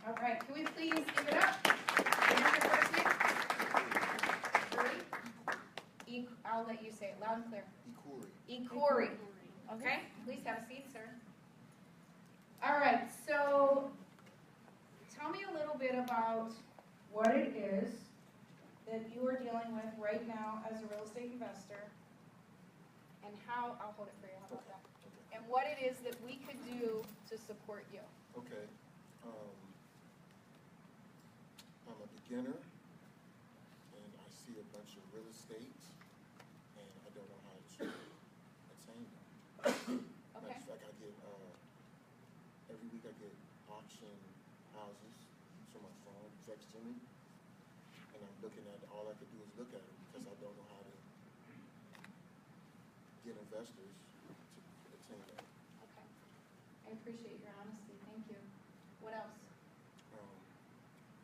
All right, can we please give it up? What is your first name? I'll let you say it loud and clear. Ikori. Okay, please have a seat, sir. All right, so tell me a little bit about what it is that you are dealing with right now as a real estate investor, and how, I'll hold it for you, how about that? And what it is that we could do to support you. Okay. I'm a beginner, and I see a bunch of real estate, and I don't know how to attain them. Okay. Matter of fact, I get, every week I get auction houses to my phone, text to me, and I'm looking at, all I could do is look at them because I don't know how to get investors to attain that. Okay. I appreciate your honesty. Thank you. What else?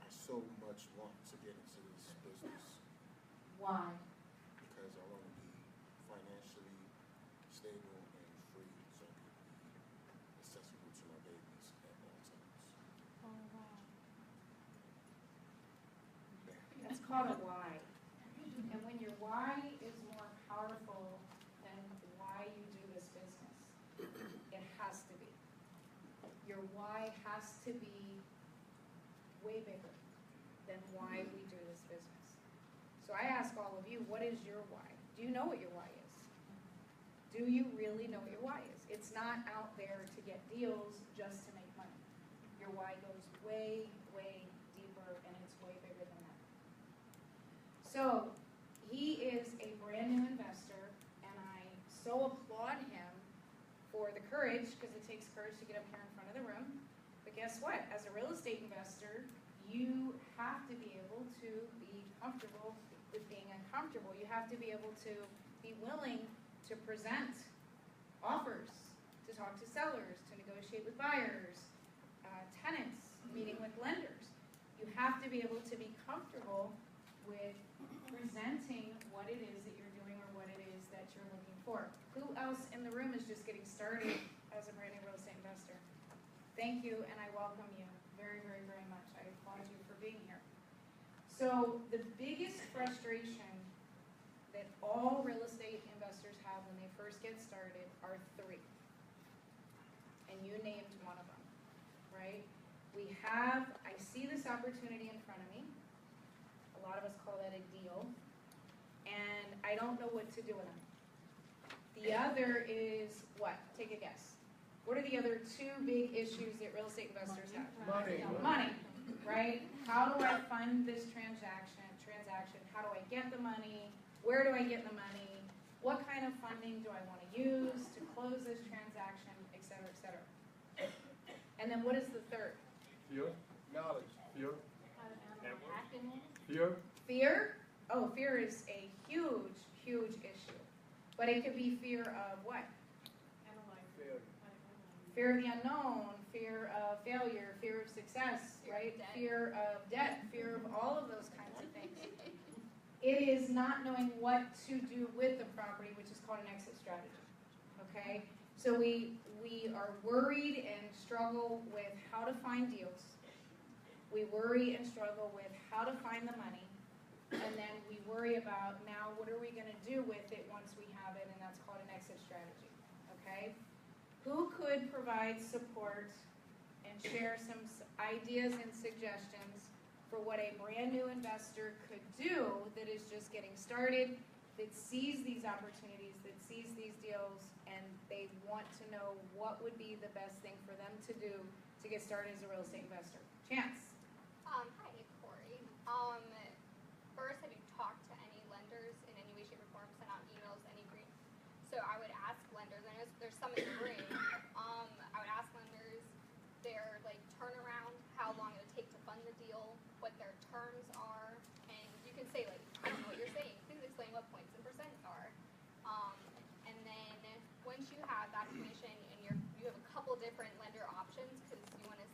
I so much want to get into this business Why? because I want to be financially stable and free so I can be accessible to my babies at all times. Oh, wow. That's called a why. And when your why is more powerful than why you do this business, it has to be. Your why has to be way bigger than why we do this business. So I ask all of you, what is your why? Do you know what your why is? Do you really know what your why is? It's not out there to get deals just to make money. Your why goes way, way deeper, and it's way bigger than that. So he is a brand new investor, and I so applaud him for the courage, because it takes courage to get up here in front of the room. But guess what? As a real estate investor, you have to be able to be comfortable with being uncomfortable. You have to be able to be willing to present offers, to talk to sellers, to negotiate with buyers, tenants, meeting with lenders. You have to be able to be comfortable with presenting what it is that you're doing or what it is that you're looking for. Who else in the room is just getting started as a brand new real estate investor? Thank you, and I welcome you very, very, very much. I applaud you for being here. So the biggest frustration that all real estate investors have when they first get started are three. And you named one of them, right? I see this opportunity in front of me. A lot of us call that a deal. And I don't know what to do with them. The other is what? Take a guess. What are the other two big issues that real estate investors have? Money, right? How do I fund this transaction? How do I get the money? Where do I get the money? What kind of funding do I want to use to close this transaction, et cetera, et cetera. And then what is the third? Fear, knowledge, fear, Fear? Oh, fear is a huge, huge issue. But it could be fear of what? Fear of the unknown, fear of failure, fear of success, right? Fear of debt, fear of all of those kinds of things. It is not knowing what to do with the property, which is called an exit strategy, okay? So we are worried and struggle with how to find deals. We worry and struggle with how to find the money. And then we worry about now what are we going to do with it once we have it, and that's called an exit strategy, okay? Who could provide support and share some ideas and suggestions for what a brand new investor could do that is just getting started, that sees these opportunities, that sees these deals, and they want to know what would be the best thing for them to do to get started as a real estate investor? Chance. Hi, Corey. First, have you talked to any lenders in any way, shape, or form, sent out emails, any brief? So I would ask lenders, I know there's some in the room, I would ask lenders their turnaround, how long it would take to fund the deal, what their terms are, and you can say I don't know what you're saying, please explain what points and percents are. And then once you have that information and you have a couple different lender options because you want to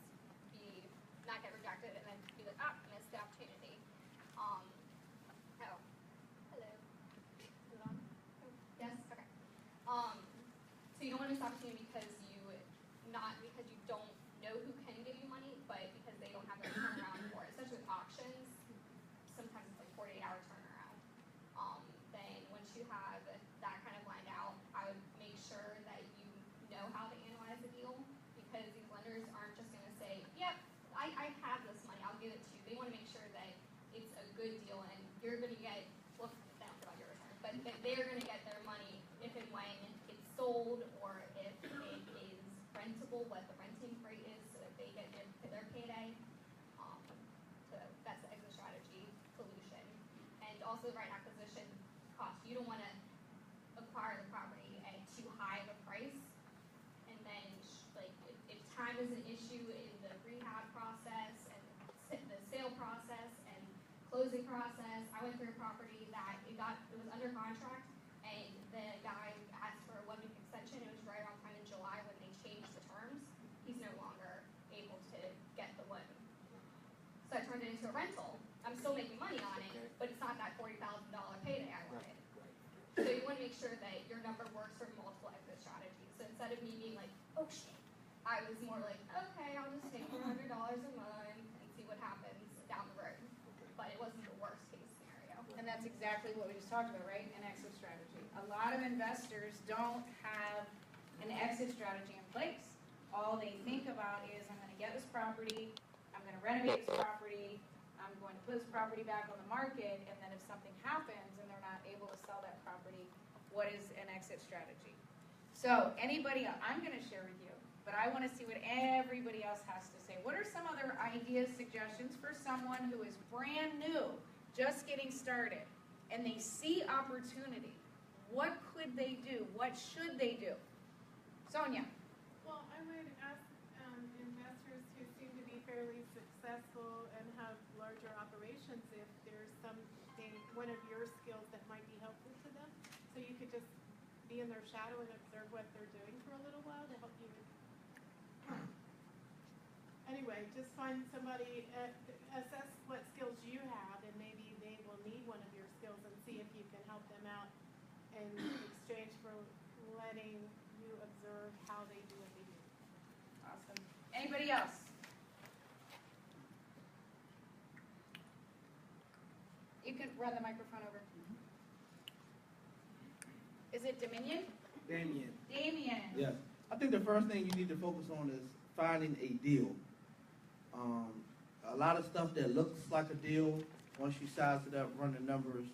not get rejected and then be like, missed the opportunity. Oh, hello. Is it on? Yes? Okay. So you don't want to miss the opportunity because you don't know who can give you money, but because they don't have the also the right acquisition cost. You don't want to acquire the property at too high of a price, and then like if time is an issue in the rehab process and the sale process and closing process. I went through a property that it was under contract, and the guy asked for a 1-week extension. It was right around time in July when they changed the terms. He's no longer able to get the loan. So I turned it into a rental. I'm still making money on it, but it's not that $40,000 payday I wanted. So you want to make sure that your number works for multiple exit strategies. So instead of me being like, oh shit, I was more like, okay, I'll just take $400 a month and see what happens down the road. But it wasn't the worst case scenario. And that's exactly what we just talked about, right? An exit strategy. A lot of investors don't have an exit strategy in place. All they think about is, I'm going to get this property, I'm going to renovate this property, I'm going to put this property back on the market, and then if something happens and they're not able to sell that property, what is an exit strategy? So anybody, I'm going to share with you, but I want to see what everybody else has to say. What are some other ideas, suggestions for someone who is brand new, just getting started, and they see opportunity? What could they do? What should they do? Sonia. Well, I would ask investors who seem to be fairly successful and have larger operations if there's something, one of your skills that might be helpful to them. So you could just be in their shadow and observe what they're doing for a little while to help you. Anyway, just find somebody, assess what skills you have, and maybe they will need one of your skills, and see if you can help them out in exchange for letting you observe how they do what they do. Awesome. Anybody else? You can run the microphone over. Is it Dominion? Damien. Damien. Yes. I think the first thing you need to focus on is finding a deal. A lot of stuff that looks like a deal, once you size it up, run the numbers,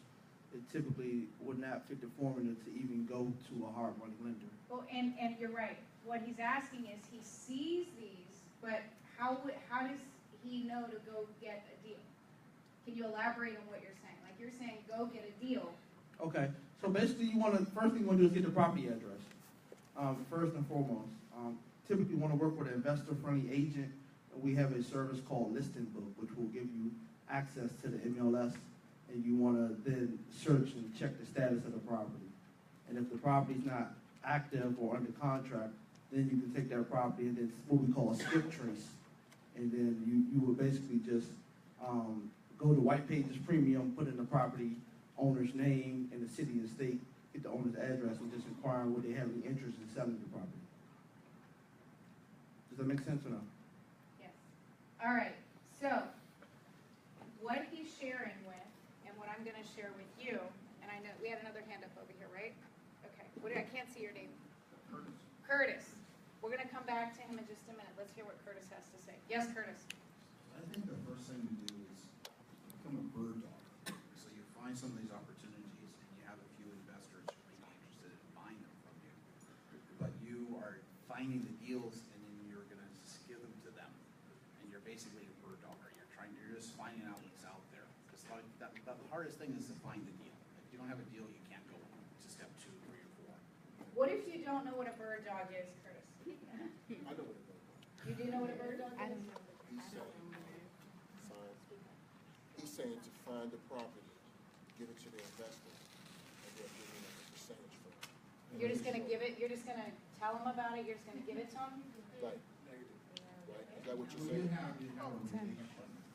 it typically would not fit the formula to even go to a hard money lender. Well, and you're right. What he's asking is he sees these, but how does he know to go get a deal? Can you elaborate on what you're saying? Like you're saying, go get a deal. Okay, so basically first thing you want to do is get the property address, first and foremost. Typically you want to work with an investor-friendly agent. We have a service called Listing Book, which will give you access to the MLS, and you want to then search and check the status of the property. And if the property is not active or under contract, then you can take that property and then what we call a skip trace. And then you will basically just go to White Pages Premium, put in the property owner's name and the city and state, get the owner's address, and just inquire whether they have any interest in selling the property. Does that make sense or no? Yes. All right. So what he's sharing with, and what I'm going to share with you, and I know we had another hand up over here, right? Okay. I can't see your name. Curtis. Curtis. We're going to come back to him in just a minute. Let's hear what Curtis has to say. Yes, Curtis. I think the first thing to do is become a bird dog. So you find some of these opportunities and you have a few investors who may be interested in buying them from you. But you are finding the deals and then you're going to just give them to them. And you're basically a bird dog. You're just finding out what's out there. Because the hardest thing is to find the deal. If you don't have a deal, you can't go to step 2, 3, or 4. What if you don't know what a bird dog is, Curtis? I know what it is. You do know what a bird dog is? He's saying to find the property, give it to the investor, and they're giving us a percentage for it. You're just going to give it, you're just going to tell them about it, you're just going to give it to them? Right. Right? Is that what you're You saying? have a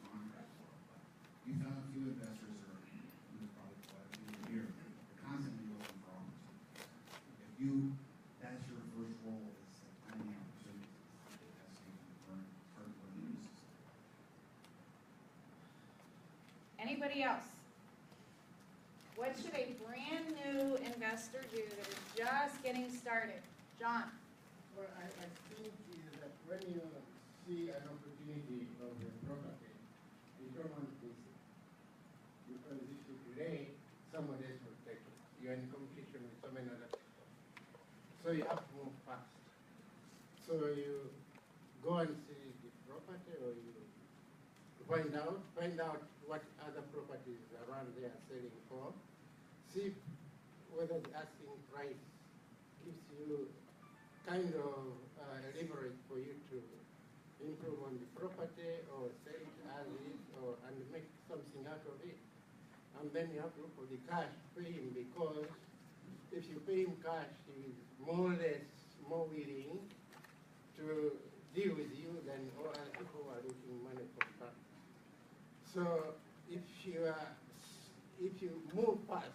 contract, but you found a few investors that are in this probably quite a few a year. You're constantly looking for opportunities. If that's your first role is finding opportunities, that's the current news. Anybody else? What should a brand new investor do that is just getting started? John? Well, I think that when you see an opportunity of the property, you don't want to miss it. Because if you delay, someone else will take it. You're in competition with so many other people. So you have to move fast. So you go and see the property, or you find out what other properties around there are selling for. See whether the asking price gives you kind of leverage for you to improve on the property or sell it as is and make something out of it. And then you have to look for the cash, pay him, because if you pay him cash, he is more or less more willing to deal with you than all other people who are looking money for cash. So if you move fast,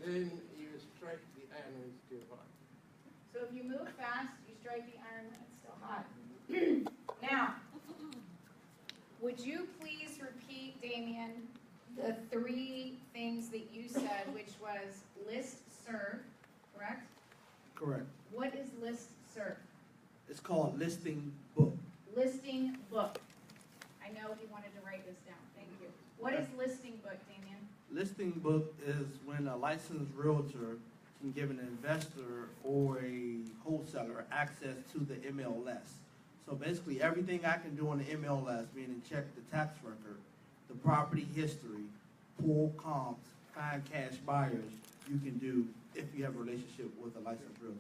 then you strike the iron when it's still hot. So if you move fast, you strike the iron when it's still hot. Now, would you please repeat, Damien, the three things that you said, which was list serve, correct? Correct. What is list serve? It's called listing book. Listing book. I know he wanted to write this down. Thank you. What is listing book, Damien? Listing book is when a licensed realtor can give an investor or a wholesaler access to the MLS. So basically everything I can do on the MLS, meaning check the tax record, the property history, pull comps, find cash buyers, you can do if you have a relationship with a licensed realtor.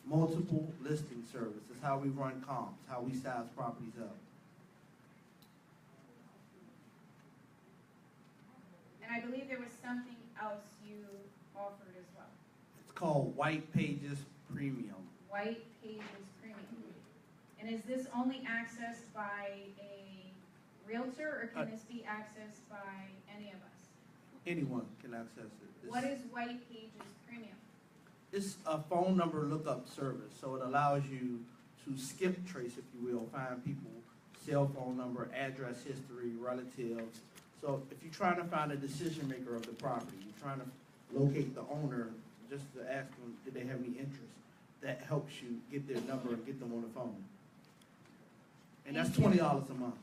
Multiple listing service is how we run comps, how we size properties up. And I believe there was something else you offered as well. It's called White Pages Premium. White Pages Premium. And is this only accessed by a realtor, or can this be accessed by any of us? Anyone can access it. What is White Pages Premium? It's a phone number lookup service, so it allows you to skip trace, if you will, find people, cell phone number, address history, relatives. So if you're trying to find a decision maker of the property, you're trying to locate the owner, just to ask them, did they have any interest? That helps you get their number and get them on the phone. And that's $20 a month.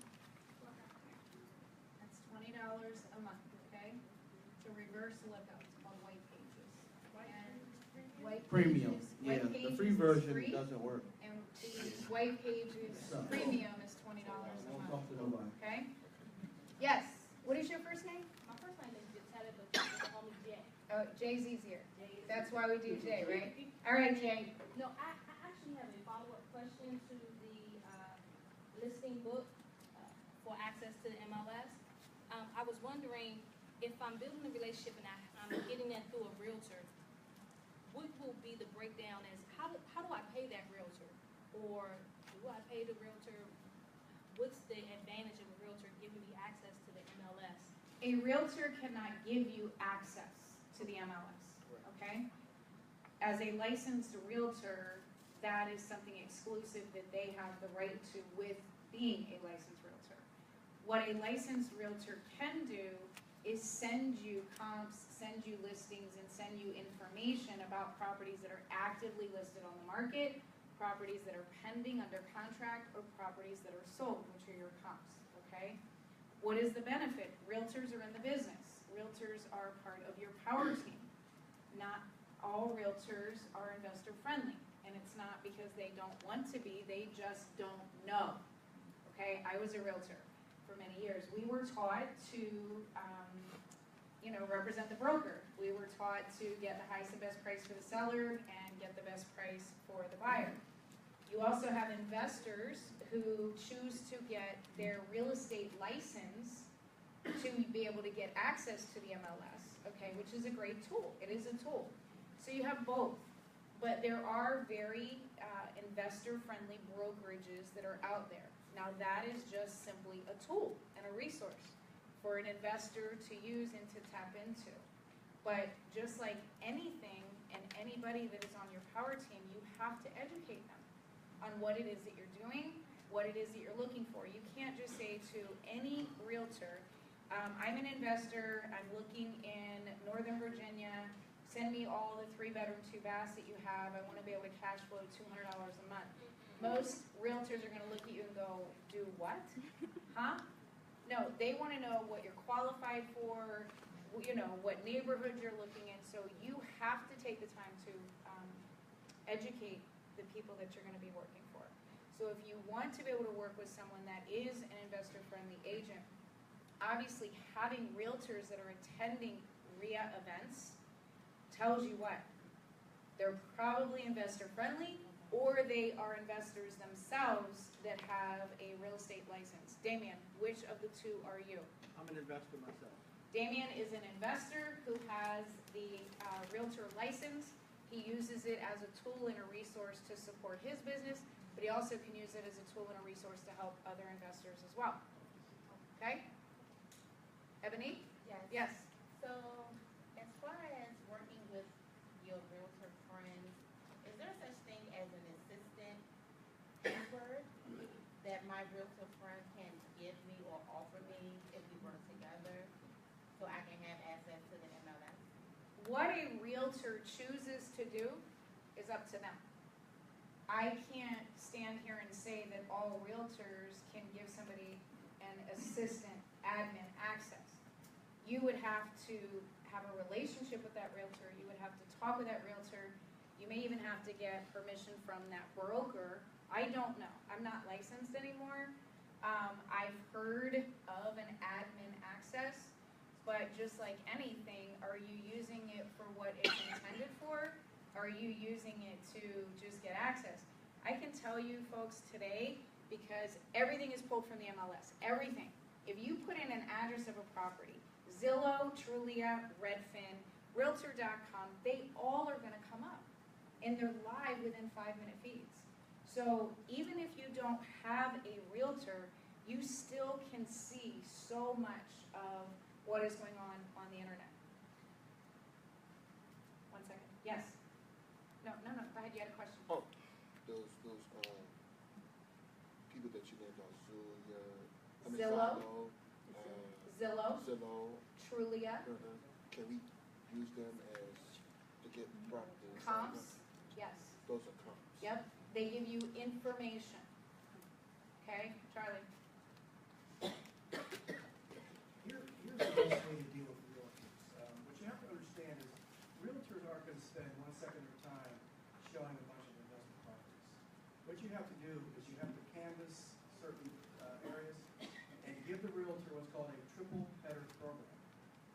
That's $20 a month, okay? To reverse lookup, it's called White Pages. And White Premium, Pages, yeah, White the Pages free is version free, doesn't work. and the White Pages Premium is $20 a Don't month, talk to nobody. okay? Yes, what is your first name? My first name is Jatetta, but you can call me Jay. Oh, Jay's easier. Jay is- That's why we do Jay, right? All right, Jay. No, I actually have a follow-up question to the listing book for access to the MLS. I was wondering if I'm building a relationship and I'm getting that through a realtor, what will be the breakdown as, how do I pay that realtor? Or do I pay the realtor? What's the advantage of a realtor giving me access to the MLS? A realtor cannot give you access to the MLS, okay? As a licensed realtor, that is something exclusive that they have the right to with being a licensed realtor. What a licensed realtor can do is send you comps, send you listings, and send you information about properties that are actively listed on the market, properties that are pending under contract, or properties that are sold, which are your comps, okay? What is the benefit? Realtors are in the business. Realtors are part of your power team. Not all realtors are investor friendly, and it's not because they don't want to be, they just don't know. Okay, I was a realtor for many years. We were taught to, represent the broker. We were taught to get the highest and best price for the seller and get the best price for the buyer. You also have investors who choose to get their real estate license to be able to get access to the MLS, okay, which is a great tool. It is a tool. So you have both, but there are very investor-friendly brokerages that are out there. Now that is just simply a tool and a resource for an investor to use and to tap into. But just like anything and anybody that is on your power team, you have to educate them on what it is that you're doing, what it is that you're looking for. You can't just say to any realtor, I'm an investor, I'm looking in Northern Virginia, send me all the 3-bedroom, 2-baths that you have, I want to be able to cash flow $200 a month. Most realtors are going to look at you and go, do what? Huh? No, they want to know what you're qualified for, what neighborhood you're looking in. So you have to take the time to educate the people that you're going to be working for. So if you want to be able to work with someone that is an investor-friendly agent, obviously having realtors that are attending RIA events tells you what? They're probably investor friendly, or they are investors themselves that have a real estate license. Damien, which of the two are you? I'm an investor myself. Damien is an investor who has the realtor license. He uses it as a tool and a resource to support his business, but he also can use it as a tool and a resource to help other investors as well. Okay? Ebony? Yes. Yes. So, as far as working with your realtor friends, is there such thing as an assistant password that my realtor friend can give me or offer me if we work together so I can have access to the MLS? What a realtor chooses to do is up to them. I can't stand here and say that all realtors can give somebody an assistant admin access. You would have to have a relationship with that realtor. You would have to talk with that realtor. You may even have to get permission from that broker. I don't know. I'm not licensed anymore. I've heard of an admin access, but just like anything, are you using it for what it's intended for? Are you using it to just get access? I can tell you folks today, because everything is pulled from the MLS, everything. If you put in an address of a property, Zillow, Trulia, Redfin, Realtor.com, they all are gonna come up. And they're live within 5-minute feeds. So even if you don't have a realtor, you still can see so much of what is going on the internet. 1 second. Yes? No, go ahead, you had a question. Oh, those people that you named on Zillow. Zillow, Zillow, Trulia, can we use them as to get property? comps, yes. Those are comps. Yep, they give you information. Okay, Charlie? Here's the best way to deal with realtors. What you have to understand is realtors aren't going to spend 1 second of their time showing a bunch of investment properties. What you have to do is you have to canvass certain areas and give the realtor what's called a triple header program.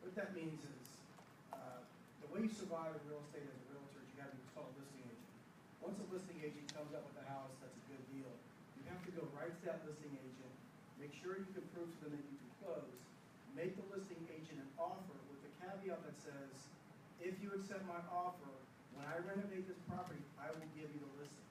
What that means is the way you survive in real estate as a realtor is you have to be what's called a listing agent. Once a listing agent comes up with a house that's a good deal, you have to go right to that listing agent, make sure you can prove to them that you can close, make the listing agent an offer with the caveat that says, if you accept my offer, when I renovate this property, I will give you the listing.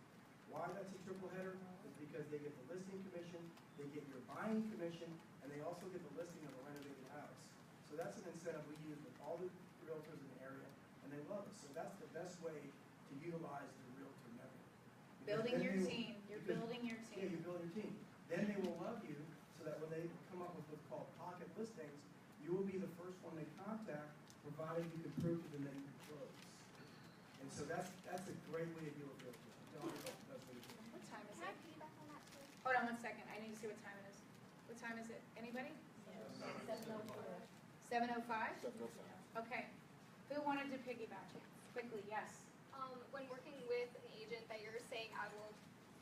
Why that's a triple header is because they get the listing commission, they get your buying commission, and they also get the listing of a renovated house. So that's an incentive we use with all the realtors in the area, and they love us. So that's the best way to utilize the realtor network. Because Building then your they will- team, you're because- building your Yeah, team. you build your team. Then they will love you, so that when they come up with what's called pocket listings, you will be the first one they contact, provided you can prove to them that you can close. And so that's a great way to deal with realtors. I'm telling you, that's the best way to do it. What time is Can I it? piggyback on that too? Hold on 1 second, I need to see what time it is. What time is it? Anybody? 7:05? 705. Okay. Who wanted to piggyback? Quickly, yes. When working with an agent that you're saying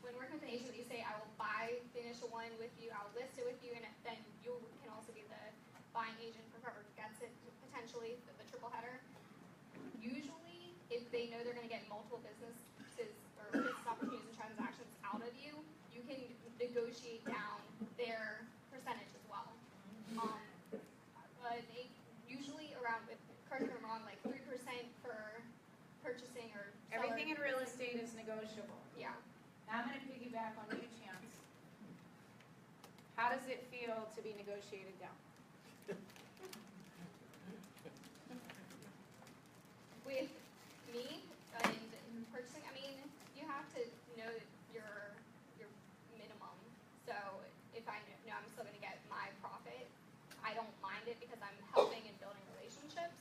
when working with an agent that you say I will buy the initial one with you, I'll list it with you, and then you can also be the buying agent for whoever gets it, potentially, the triple header. Usually, if they know they're gonna get multiple businesses or business opportunities and transactions out of you, you can negotiate down their percentage as well. But usually around, correct me if I'm wrong, like 3% for purchasing or seller. Everything in real estate is negotiable. Yeah. Now I'm gonna piggyback on you, Chance. How does it feel to be negotiated down? With me and purchasing, I mean, you have to know your minimum. So if I know I'm still gonna get my profit, I don't mind it because I'm helping and building relationships.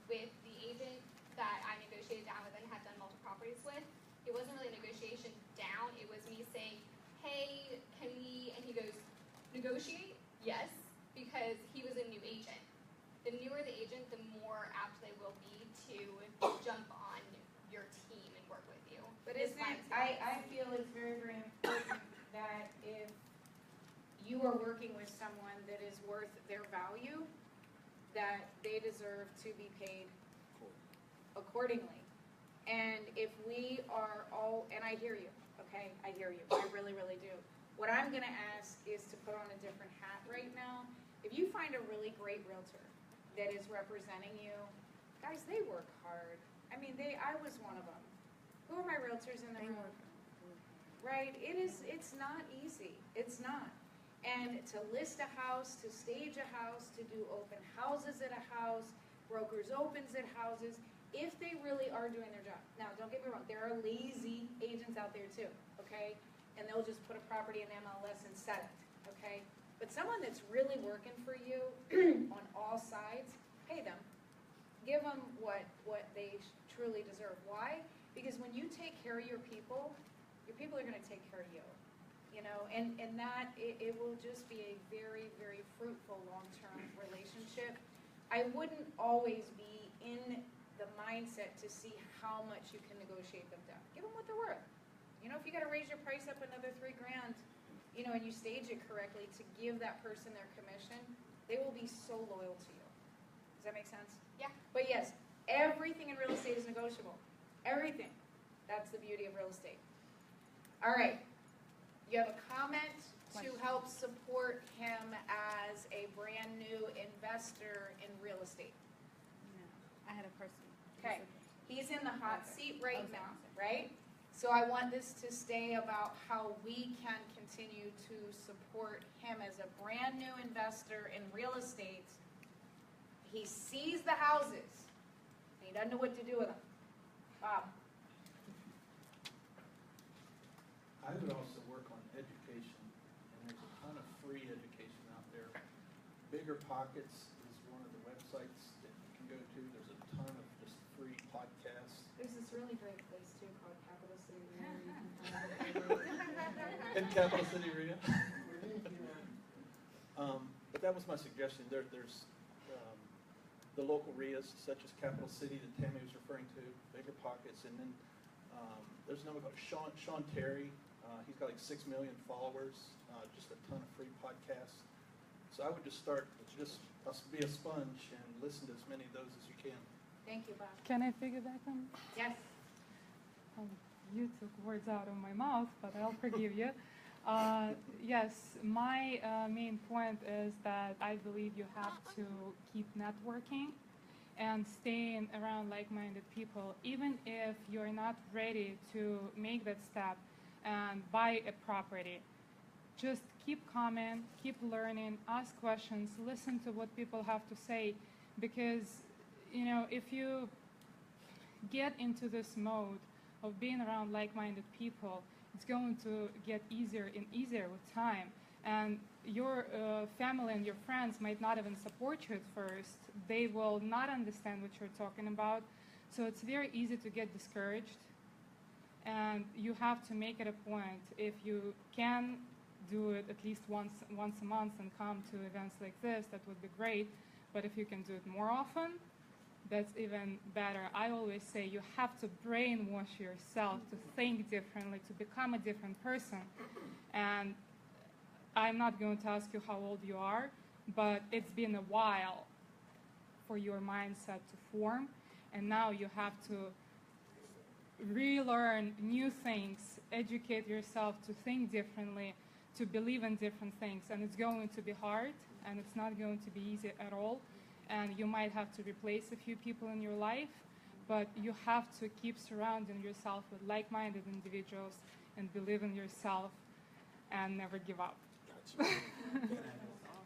With the agent that I negotiated down with and had done multiple properties with, it wasn't really a negotiation down, it was me saying, hey, can we, and he goes, negotiate? Yes, because he was a new agent. The newer the agent, the more apt they will be to jump on your team and work with you. But It's isn't my it, I experience. feel it's very, very important that if you you are working with someone that is worth their value, that they deserve to be paid accordingly. And if we are all, and I hear you, okay, I hear you, I really, really do. What I'm gonna ask is to put on a different hat right now. If you find a really great realtor that is representing you, guys, they work hard. I mean, I was one of them. Who are my realtors in the room? Right, it's not easy, it's not. And to list a house, to stage a house, to do open houses at a house, brokers opens at houses, if they really are doing their job. Now, don't get me wrong, there are lazy agents out there too, okay? And they'll just put a property in MLS and set it, okay? But someone that's really working for you on all sides, pay them. Give them what they truly deserve. Why? Because when you take care of your people are gonna take care of you. You know, and that, it will just be a very, very fruitful long-term relationship. I wouldn't always be in the mindset to see how much you can negotiate them down. Give them what they're worth. You know, if you gotta raise your price up another $3,000, you know, and you stage it correctly to give that person their commission, they will be so loyal to you. Does that make sense? Yeah. But yes, everything in real estate is negotiable. Everything. That's the beauty of real estate. All right. You have a comment to help support him as a brand new investor in real estate. I had a person. Okay, he's in the hot seat right now, right? So I want this to stay about how we can continue to support him as a brand new investor in real estate. He sees the houses, and he doesn't know what to do with them. Bob. I would also work on education, and there's a ton of free education out there. Bigger Pockets is one of the websites that you can go to. There's a ton of just free podcasts. There's this really great place too called Capital City. In Capital City area. But that was my suggestion. There's the local RIAs, such as Capital City that Tammy was referring to, Bigger Pockets, and then there's another called Sean Terry. He's got like 6 million followers, just a ton of free podcasts. So I would just start, be a sponge and listen to as many of those as you can. Thank you, Bob. Can I piggyback on? Yes. You took words out of my mouth, but I'll forgive you. Yes, my main point is that I believe you have to keep networking and staying around like-minded people, even if you're not ready to make that step and buy a property. Just keep coming, keep learning, ask questions, listen to what people have to say, because, you know, if you get into this mode of being around like-minded people, it's going to get easier and easier with time. And your family and your friends might not even support you at first. They will not understand what you're talking about. So it's very easy to get discouraged. And you have to make it a point. If you can do it at least once a month and come to events like this, that would be great. But if you can do it more often, that's even better. I always say you have to brainwash yourself to think differently, to become a different person. And I'm not going to ask you how old you are, but it's been a while for your mindset to form, and now you have to relearn new things, educate yourself to think differently, to believe in different things. And it's going to be hard, and it's not going to be easy at all. And you might have to replace a few people in your life, but you have to keep surrounding yourself with like-minded individuals and believe in yourself and never give up. Awesome.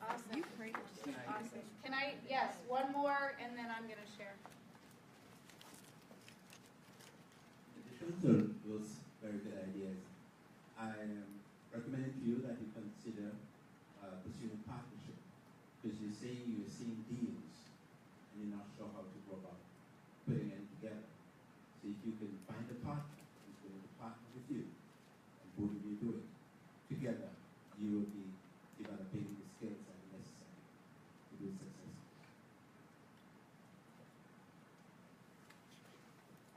Awesome. Can I, yes, one more, and then I'm going to share. Those very good ideas. I recommend to you that you consider pursuing partnership, because you're saying you're seeing deals and you're not sure how to go about putting it together. So if you can find a partner who's willing to partner with you, and both of you do it together, you will be developing the skills that are necessary to be successful.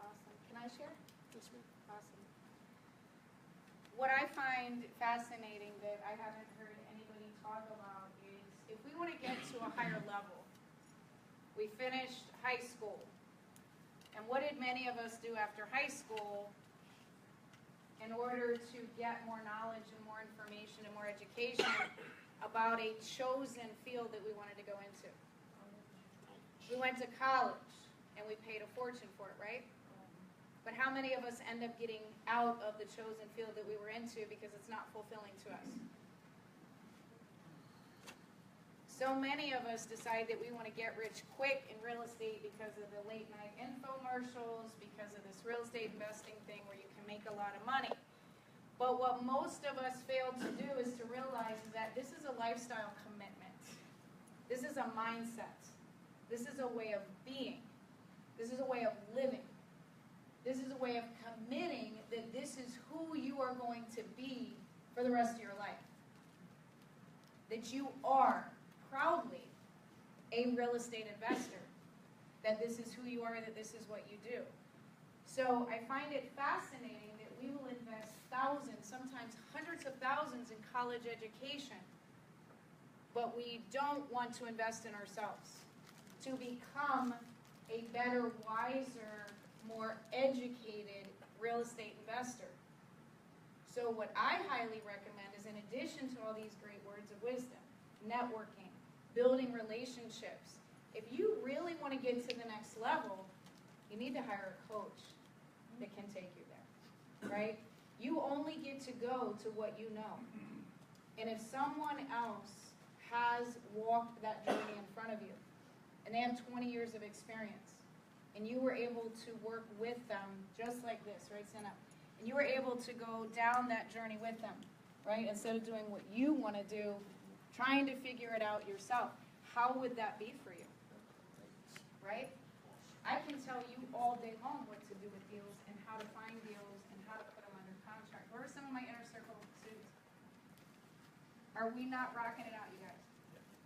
Awesome. Can I share? Yes, ma'am. Awesome. What I find fascinating that I haven't heard anybody talk about is if we want to get to a higher level, we finished high school. And what did many of us do after high school in order to get more knowledge and more information and more education about a chosen field that we wanted to go into? We went to college and we paid a fortune for it, right? But how many of us end up getting out of the chosen field that we were into because it's not fulfilling to us? So many of us decide that we want to get rich quick in real estate because of the late night infomercials, because of this real estate investing thing where you can make a lot of money. But what most of us fail to do is to realize that this is a lifestyle commitment. This is a mindset. This is a way of being. This is a way of living. This is a way of committing that this is who you are going to be for the rest of your life. That you are proudly a real estate investor. That this is who you are, that this is what you do. So I find it fascinating that we will invest thousands, sometimes hundreds of thousands in college education, but we don't want to invest in ourselves to become a better, wiser, more educated real estate investor. So what I highly recommend is, in addition to all these great words of wisdom, networking, building relationships, if you really want to get to the next level, you need to hire a coach that can take you there, right? You only get to go to what you know. And if someone else has walked that journey in front of you, and they have 20 years of experience, and you were able to work with them just like this, right, Sena? And you were able to go down that journey with them, right? Instead of doing what you want to do, trying to figure it out yourself. How would that be for you? Right? I can tell you all day long what to do with deals and how to find deals and how to put them under contract. Where are some of my inner circle students? Are we not rocking it out, you guys?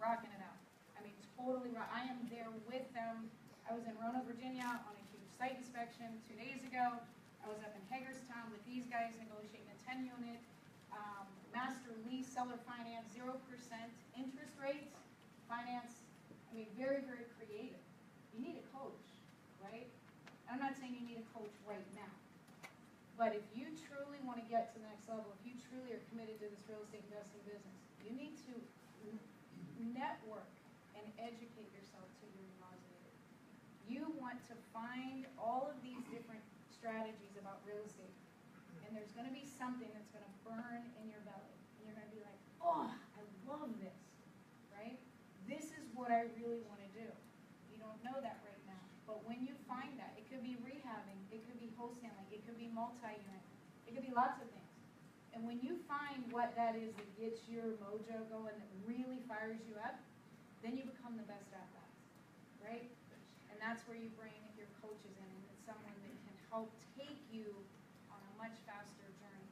Rocking it out. I mean, totally rock. I am there with them. I was in Roanoke, Virginia on a huge site inspection 2 days ago. I was up in Hagerstown with these guys negotiating a 10 unit. Master lease, seller finance, 0% interest rates, finance. I mean, very, very creative. You need a coach, right? I'm not saying you need a coach right now. But if you truly want to get to the next level, if you truly are committed to this real estate investing business, you need to network and educate yourself till you're nauseated. You want to find all of these different strategies about real estate. And there's going to be something that's going to burn in your belly. And you're going to be like, oh, I love this, right? This is what I really want to do. You don't know that right now. But when you find that, it could be rehabbing, it could be wholesaling, it could be multi-unit, it could be lots of things. And when you find what that is that gets your mojo going, that really fires you up, then you become the best at that, right? And that's where you bring your coaches in, and it's someone that can help take you on a much faster journey.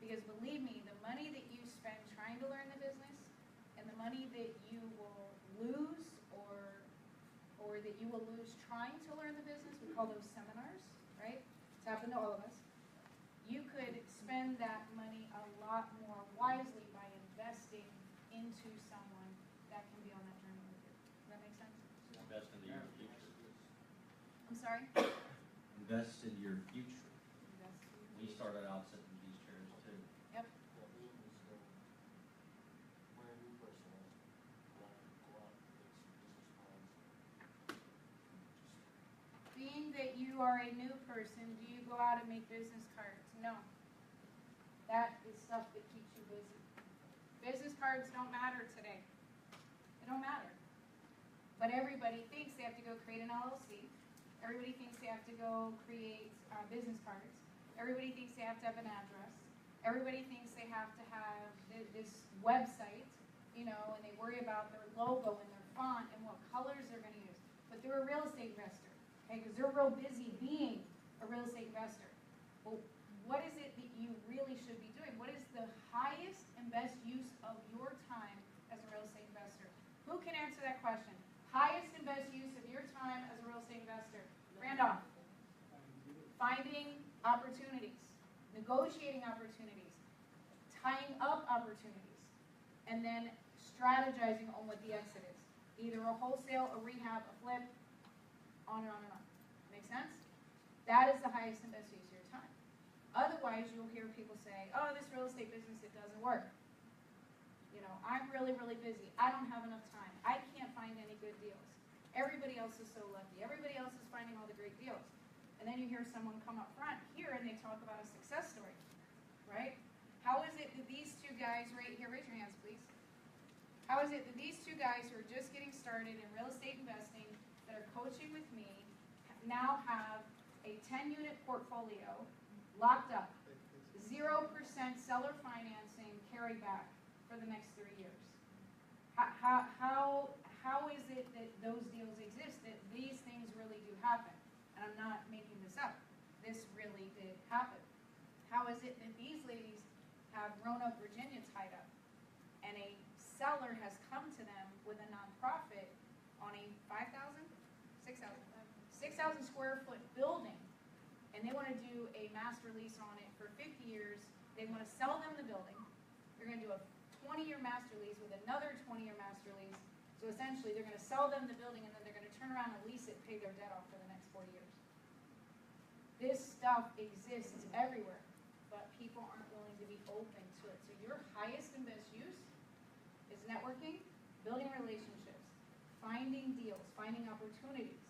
Because believe me, the money that you spend trying to learn the business and the money that you will lose or that you will lose trying to learn the business, we call those seminars, right? It's happened to all of us. You could spend that money a lot more wisely by investing into someone that can be on that journey with you. Does that make sense? Invest into your future. I'm sorry? Invest in your future. Invest in your We future. started out sitting in these chairs too. Yep. Being that you are a new person, do you go out and make business cards? No. That is stuff that keeps you busy. Business cards don't matter today. They don't matter. But everybody thinks they have to go create an LLC. Everybody thinks they have to go create business cards. Everybody thinks they have to have an address. Everybody thinks they have to have this website, you know, and they worry about their logo and their font and what colors they're going to use. But they're a real estate investor, okay, because they're real busy being a real estate investor. Well, what is it that you really should be doing? What is the highest and best use of your time as a real estate investor? Who can answer that question? Highest and best use of your time as a real estate investor? Randolph. Finding opportunities, negotiating opportunities, tying up opportunities, and then strategizing on what the exit is. Either a wholesale, a rehab, a flip, on and on and on. Make sense? That is the highest and best use of your time. Otherwise, you'll hear people say, oh, this real estate business, it doesn't work. You know, I'm really, really busy. I don't have enough time. I can't find any good deals. Everybody else is so lucky. Everybody else is finding all the great deals. And then you hear someone come up front here and they talk about a success story, right? How is it that these two guys right here, raise your hands please. How is it that these two guys who are just getting started in real estate investing, that are coaching with me, now have a 10-unit portfolio locked up, 0% seller financing carry back for the next 3 years? How is it that those deals exist, that these things really do happen? And I'm not making this up. This really did happen. How is it that these ladies have Roanoke, Virginia tied up, and a seller has come to them with a nonprofit on a 5,000, 6,000 square foot building, and they want to do a master lease on it for 50 years. They want to sell them the building. They're going to do a 20-year master lease with another 20-year master lease. So essentially, they're going to sell them the building, and then they're going to turn around and lease it, pay their debt off for the next 40 years. This stuff exists everywhere, but people aren't willing to be open to it. So your highest and best use is networking, building relationships, finding deals, finding opportunities,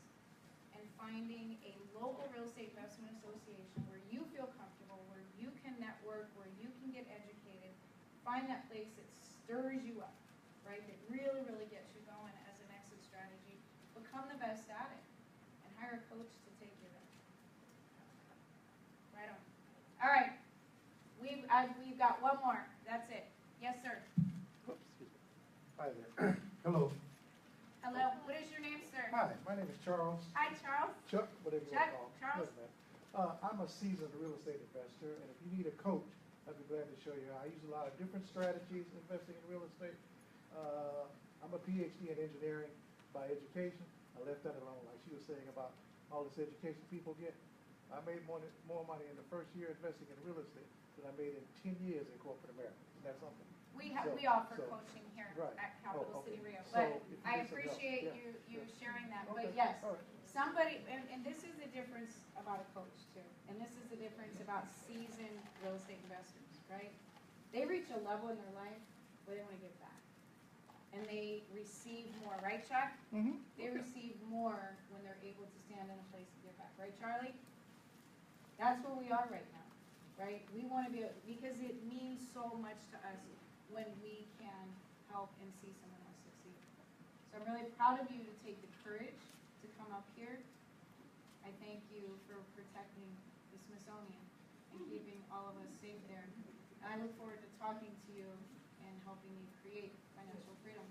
and finding a local real estate investment association where you feel comfortable, where you can network, where you can get educated. Find that place that stirs you up, right? That really, really gets you going as an exit strategy. Become the best at it, and hire a coach to take you there. Right on. All right. We've got one more. That's it. Yes, sir. Oops, excuse me. Hi there. Hello. Hello. What is your name, sir? Hi, my name is Charles. Hi, Charles. Chuck, whatever you Chuck, want to call. Charles. I'm a seasoned real estate investor, and if you need a coach, I'd be glad to show you. I use a lot of different strategies investing in real estate. I'm a PhD in engineering by education. I left that alone, like she was saying about all this education people get. I made more money in the first year investing in real estate than I made in 10 years in corporate America. Isn't that something? We offer coaching here right. at Capital City Okay. Rio, So but if you I need some help, appreciate yeah, you sharing that. Okay. But yes, All right. somebody, and this is the difference about a coach too, and this is the difference about seasoned real estate investors, right? They reach a level in their life where they want to give back, and they receive more, right, Chuck? Mm-hmm. They receive more when they're able to stand in a place and give back, right, Charlie? That's where we are right now, right? We want to be, because it means so much to us when we can help and see someone else succeed. So I'm really proud of you to take the courage to come up here. I thank you for protecting the Smithsonian and keeping all of us safe there. And I look forward to talking to you and helping you create financial freedom.